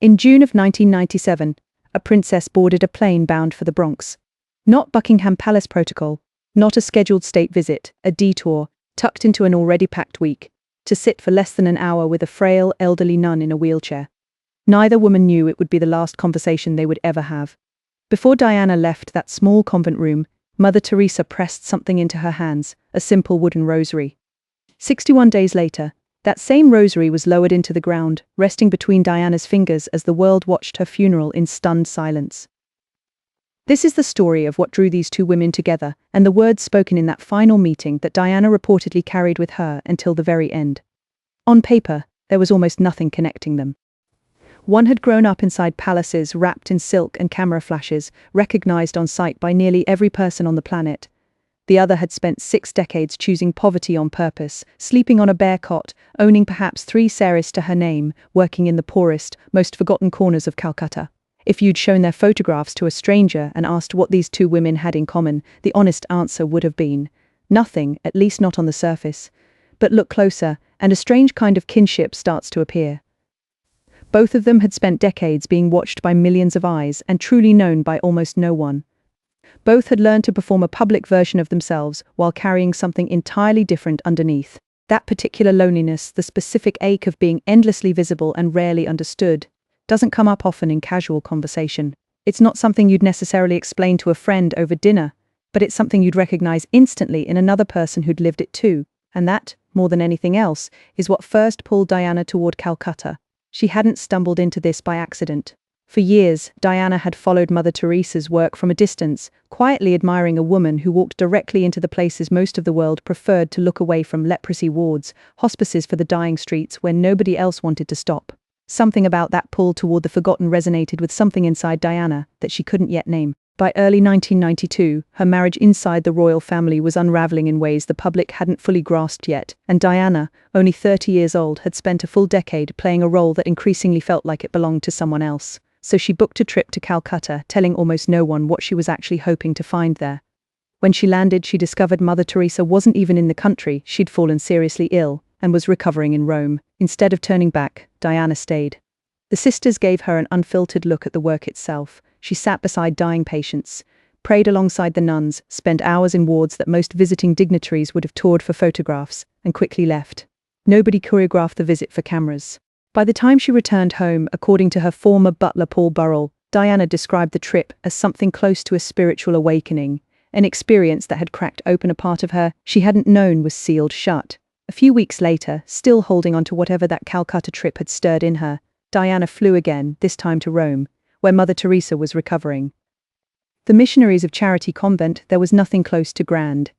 In June of 1997, a princess boarded a plane bound for the Bronx. Not Buckingham Palace protocol, not a scheduled state visit, a detour, tucked into an already packed week, to sit for less than an hour with a frail, elderly nun in a wheelchair. Neither woman knew it would be the last conversation they would ever have. Before Diana left that small convent room, Mother Teresa pressed something into her hands, a simple wooden rosary. 61 days later, that same rosary was lowered into the ground, resting between Diana's fingers as the world watched her funeral in stunned silence. This is the story of what drew these two women together, and the words spoken in that final meeting that Diana reportedly carried with her until the very end. On paper, there was almost nothing connecting them. One had grown up inside palaces wrapped in silk and camera flashes, recognized on sight by nearly every person on the planet. The other had spent 6 decades choosing poverty on purpose, sleeping on a bare cot, owning perhaps 3 saris to her name, working in the poorest, most forgotten corners of Calcutta. If you'd shown their photographs to a stranger and asked what these two women had in common, the honest answer would have been nothing, at least not on the surface. But look closer, and a strange kind of kinship starts to appear. Both of them had spent decades being watched by millions of eyes and truly known by almost no one. Both had learned to perform a public version of themselves while carrying something entirely different underneath. That particular loneliness, the specific ache of being endlessly visible and rarely understood, doesn't come up often in casual conversation. It's not something you'd necessarily explain to a friend over dinner, but it's something you'd recognize instantly in another person who'd lived it too. And that, more than anything else, is what first pulled Diana toward Calcutta. She hadn't stumbled into this by accident. For years, Diana had followed Mother Teresa's work from a distance, quietly admiring a woman who walked directly into the places most of the world preferred to look away from: leprosy wards, hospices for the dying streets where nobody else wanted to stop. Something about that pull toward the forgotten resonated with something inside Diana that she couldn't yet name. By early 1992, her marriage inside the royal family was unraveling in ways the public hadn't fully grasped yet, and Diana, only 30 years old, had spent a full decade playing a role that increasingly felt like it belonged to someone else. So she booked a trip to Calcutta, telling almost no one what she was actually hoping to find there. When she landed, she discovered Mother Teresa wasn't even in the country. She'd fallen seriously ill and was recovering in Rome. Instead of turning back, Diana stayed. The sisters gave her an unfiltered look at the work itself. She sat beside dying patients, prayed alongside the nuns, spent hours in wards that most visiting dignitaries would have toured for photographs, and quickly left. Nobody choreographed the visit for cameras. By the time she returned home, according to her former butler Paul Burrell, Diana described the trip as something close to a spiritual awakening, an experience that had cracked open a part of her she hadn't known was sealed shut. A few weeks later, still holding on to whatever that Calcutta trip had stirred in her, Diana flew again, this time to Rome, where Mother Teresa was recovering. The Missionaries of Charity convent, there was nothing close to grand.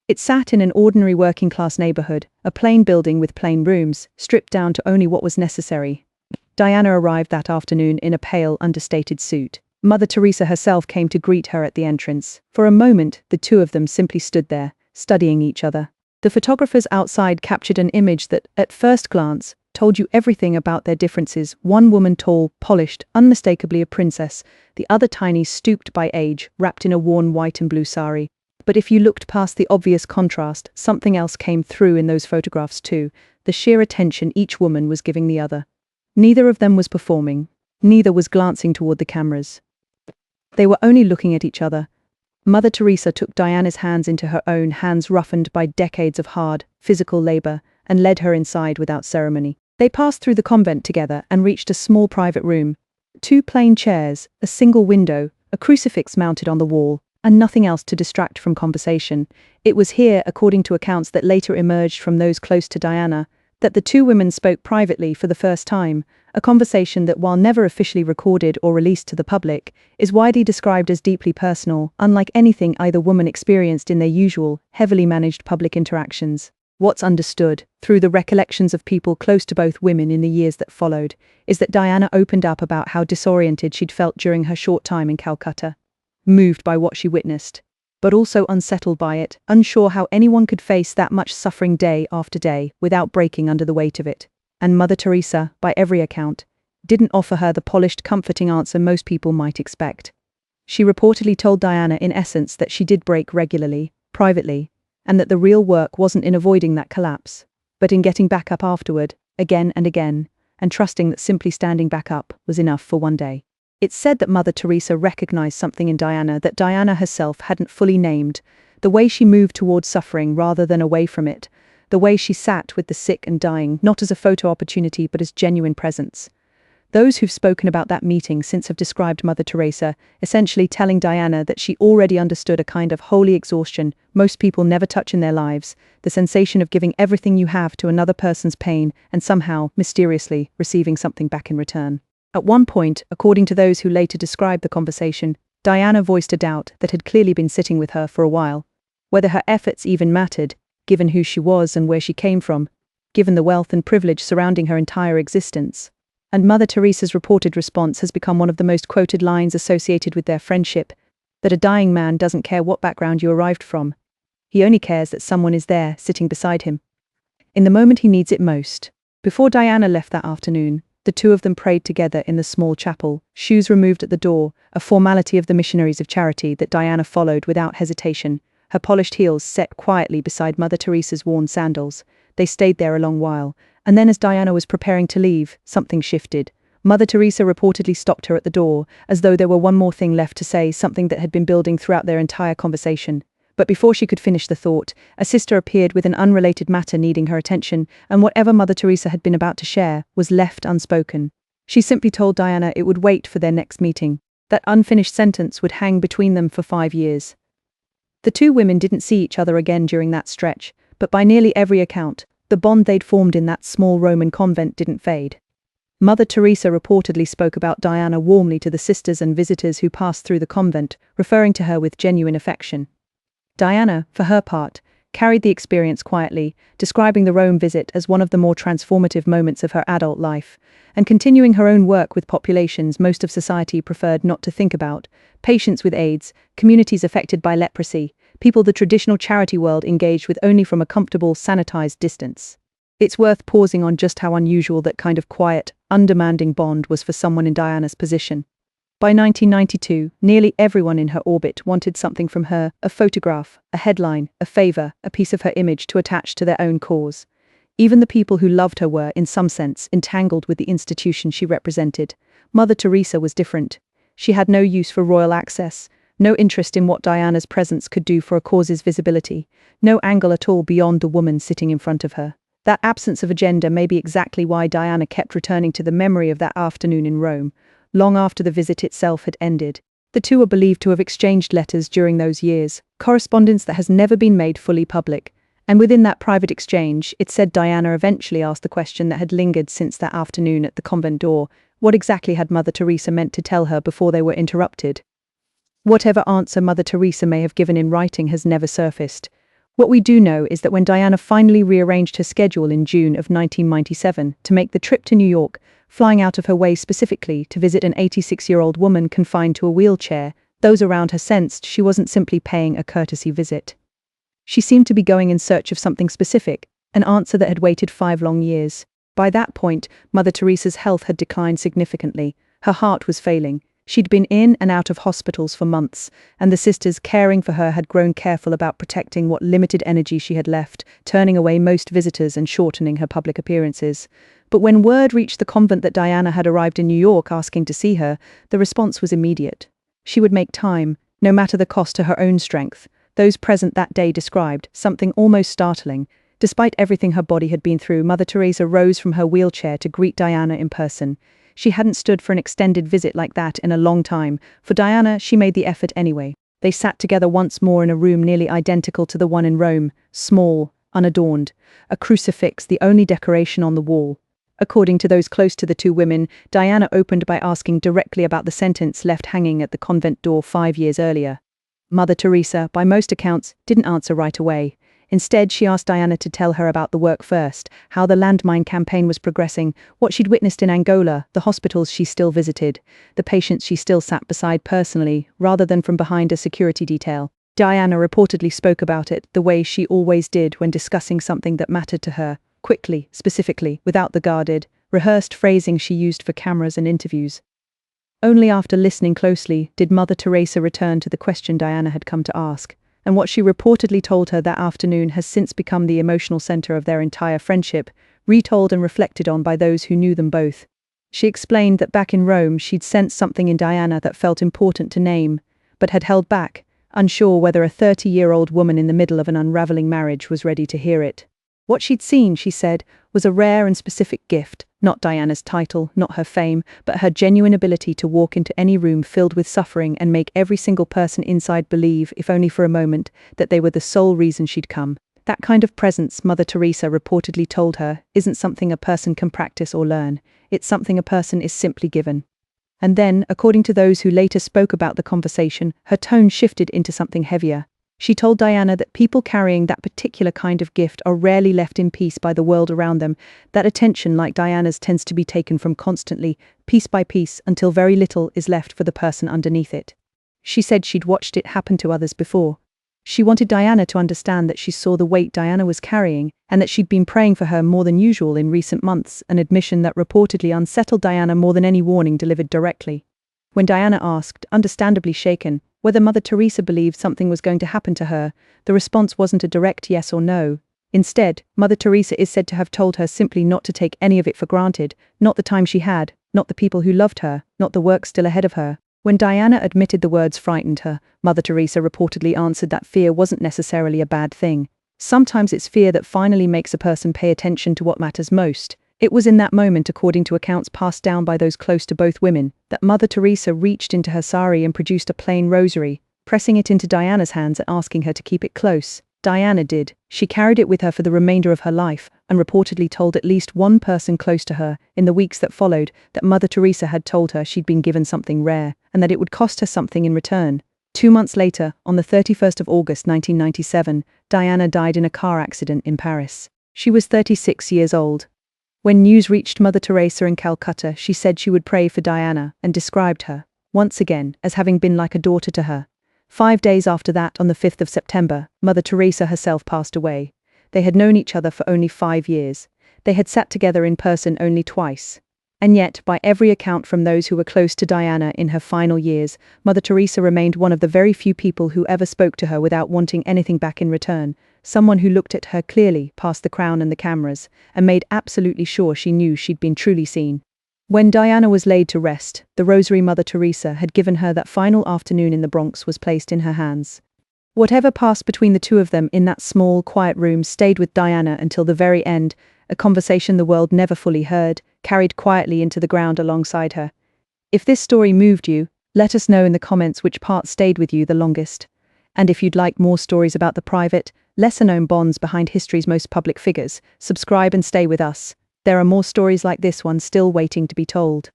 It sat in an ordinary working-class neighborhood, a plain building with plain rooms, stripped down to only what was necessary. Diana arrived that afternoon in a pale, understated suit. Mother Teresa herself came to greet her at the entrance. For a moment, the two of them simply stood there, studying each other. The photographers outside captured an image that, at first glance, told you everything about their differences. One woman tall, polished, unmistakably a princess, the other tiny, stooped by age, wrapped in a worn white and blue sari. But if you looked past the obvious contrast, something else came through in those photographs too, the sheer attention each woman was giving the other. Neither of them was performing. Neither was glancing toward the cameras. They were only looking at each other. Mother Teresa took Diana's hands into her own, hands roughened by decades of hard, physical labor, and led her inside without ceremony. They passed through the convent together and reached a small private room. 2 plain chairs, a single window, a crucifix mounted on the wall, and nothing else to distract from conversation. It was here, according to accounts that later emerged from those close to Diana, that the two women spoke privately for the first time, a conversation that, while never officially recorded or released to the public, is widely described as deeply personal, unlike anything either woman experienced in their usual, heavily managed public interactions. What's understood, through the recollections of people close to both women in the years that followed, is that Diana opened up about how disoriented she'd felt during her short time in Calcutta, moved by what she witnessed, but also unsettled by it, unsure how anyone could face that much suffering day after day without breaking under the weight of it. And Mother Teresa, by every account, didn't offer her the polished, comforting answer most people might expect. She reportedly told Diana in essence that she did break regularly, privately, and that the real work wasn't in avoiding that collapse, but in getting back up afterward, again and again, and trusting that simply standing back up was enough for one day. It's said that Mother Teresa recognized something in Diana that Diana herself hadn't fully named, the way she moved towards suffering rather than away from it, the way she sat with the sick and dying, not as a photo opportunity but as genuine presence. Those who've spoken about that meeting since have described Mother Teresa, essentially telling Diana that she already understood a kind of holy exhaustion most people never touch in their lives, the sensation of giving everything you have to another person's pain and somehow, mysteriously, receiving something back in return. At one point, according to those who later described the conversation, Diana voiced a doubt that had clearly been sitting with her for a while, whether her efforts even mattered, given who she was and where she came from, given the wealth and privilege surrounding her entire existence. And Mother Teresa's reported response has become one of the most quoted lines associated with their friendship, that a dying man doesn't care what background you arrived from. He only cares that someone is there, sitting beside him, in the moment he needs it most. Before Diana left that afternoon, the two of them prayed together in the small chapel, shoes removed at the door, a formality of the missionaries of charity that Diana followed without hesitation, her polished heels set quietly beside Mother Teresa's worn sandals. They stayed there a long while, and then as Diana was preparing to leave, something shifted. Mother Teresa reportedly stopped her at the door, as though there were one more thing left to say, something that had been building throughout their entire conversation. But before she could finish the thought, a sister appeared with an unrelated matter needing her attention, and whatever Mother Teresa had been about to share was left unspoken. She simply told Diana it would wait for their next meeting. That unfinished sentence would hang between them for 5 years. The two women didn't see each other again during that stretch, but by nearly every account, the bond they'd formed in that small Roman convent didn't fade. Mother Teresa reportedly spoke about Diana warmly to the sisters and visitors who passed through the convent, referring to her with genuine affection. Diana, for her part, carried the experience quietly, describing the Rome visit as one of the more transformative moments of her adult life, and continuing her own work with populations most of society preferred not to think about: patients with AIDS, communities affected by leprosy, people the traditional charity world engaged with only from a comfortable, sanitized distance. It's worth pausing on just how unusual that kind of quiet, undemanding bond was for someone in Diana's position. By 1992, nearly everyone in her orbit wanted something from her: a photograph, a headline, a favor, a piece of her image to attach to their own cause. Even the people who loved her were, in some sense, entangled with the institution she represented. Mother Teresa was different. She had no use for royal access, no interest in what Diana's presence could do for a cause's visibility, no angle at all beyond the woman sitting in front of her. That absence of agenda may be exactly why Diana kept returning to the memory of that afternoon in Rome, long after the visit itself had ended. The two are believed to have exchanged letters during those years, correspondence that has never been made fully public. And within that private exchange, it said Diana eventually asked the question that had lingered since that afternoon at the convent door: what exactly had Mother Teresa meant to tell her before they were interrupted? Whatever answer Mother Teresa may have given in writing has never surfaced. What we do know is that when Diana finally rearranged her schedule in June of 1997 to make the trip to New York, flying out of her way specifically to visit an 86-year-old woman confined to a wheelchair, those around her sensed she wasn't simply paying a courtesy visit. She seemed to be going in search of something specific, an answer that had waited 5 long years. By that point, Mother Teresa's health had declined significantly. Her heart was failing. She'd been in and out of hospitals for months, and the sisters caring for her had grown careful about protecting what limited energy she had left, turning away most visitors and shortening her public appearances. But when word reached the convent that Diana had arrived in New York asking to see her, the response was immediate. She would make time, no matter the cost to her own strength. Those present that day described something almost startling. Despite everything her body had been through, Mother Teresa rose from her wheelchair to greet Diana in person. She hadn't stood for an extended visit like that in a long time. For Diana, she made the effort anyway. They sat together once more in a room nearly identical to the one in Rome, small, unadorned, a crucifix the only decoration on the wall. According to those close to the two women, Diana opened by asking directly about the sentence left hanging at the convent door 5 years earlier. Mother Teresa, by most accounts, didn't answer right away. Instead, she asked Diana to tell her about the work first, how the landmine campaign was progressing, what she'd witnessed in Angola, the hospitals she still visited, the patients she still sat beside personally, rather than from behind a security detail. Diana reportedly spoke about it the way she always did when discussing something that mattered to her, quickly, specifically, without the guarded, rehearsed phrasing she used for cameras and interviews. Only after listening closely did Mother Teresa return to the question Diana had come to ask, and what she reportedly told her that afternoon has since become the emotional center of their entire friendship, retold and reflected on by those who knew them both. She explained that back in Rome she'd sensed something in Diana that felt important to name, but had held back, unsure whether a 30-year-old woman in the middle of an unraveling marriage was ready to hear it. What she'd seen, she said, was a rare and specific gift, not Diana's title, not her fame, but her genuine ability to walk into any room filled with suffering and make every single person inside believe, if only for a moment, that they were the sole reason she'd come. That kind of presence, Mother Teresa reportedly told her, isn't something a person can practice or learn. It's something a person is simply given. And then, according to those who later spoke about the conversation, her tone shifted into something heavier. She told Diana that people carrying that particular kind of gift are rarely left in peace by the world around them, that attention like Diana's tends to be taken from constantly, piece by piece, until very little is left for the person underneath it. She said she'd watched it happen to others before. She wanted Diana to understand that she saw the weight Diana was carrying, and that she'd been praying for her more than usual in recent months, an admission that reportedly unsettled Diana more than any warning delivered directly. When Diana asked, understandably shaken, whether Mother Teresa believed something was going to happen to her, the response wasn't a direct yes or no. Instead, Mother Teresa is said to have told her simply not to take any of it for granted, not the time she had, not the people who loved her, not the work still ahead of her. When Diana admitted the words frightened her, Mother Teresa reportedly answered that fear wasn't necessarily a bad thing. Sometimes it's fear that finally makes a person pay attention to what matters most. It was in that moment, according to accounts passed down by those close to both women, that Mother Teresa reached into her sari and produced a plain rosary, pressing it into Diana's hands and asking her to keep it close. Diana did. She carried it with her for the remainder of her life, and reportedly told at least one person close to her, in the weeks that followed, that Mother Teresa had told her she'd been given something rare, and that it would cost her something in return. 2 months later, on the 31st of August 1997, Diana died in a car accident in Paris. She was 36 years old. When news reached Mother Teresa in Calcutta, she said she would pray for Diana and described her, once again, as having been like a daughter to her. 5 days after that, on the 5th of September, Mother Teresa herself passed away. They had known each other for only 5 years. They had sat together in person only twice. And yet, by every account from those who were close to Diana in her final years, Mother Teresa remained one of the very few people who ever spoke to her without wanting anything back in return, someone who looked at her clearly past the crown and the cameras, and made absolutely sure she knew she'd been truly seen. When Diana was laid to rest, the rosary Mother Teresa had given her that final afternoon in the Bronx was placed in her hands. Whatever passed between the two of them in that small, quiet room stayed with Diana until the very end, a conversation the world never fully heard, carried quietly into the ground alongside her. If this story moved you, let us know in the comments which part stayed with you the longest. And if you'd like more stories about the private, lesser-known bonds behind history's most public figures, subscribe and stay with us. There are more stories like this one still waiting to be told.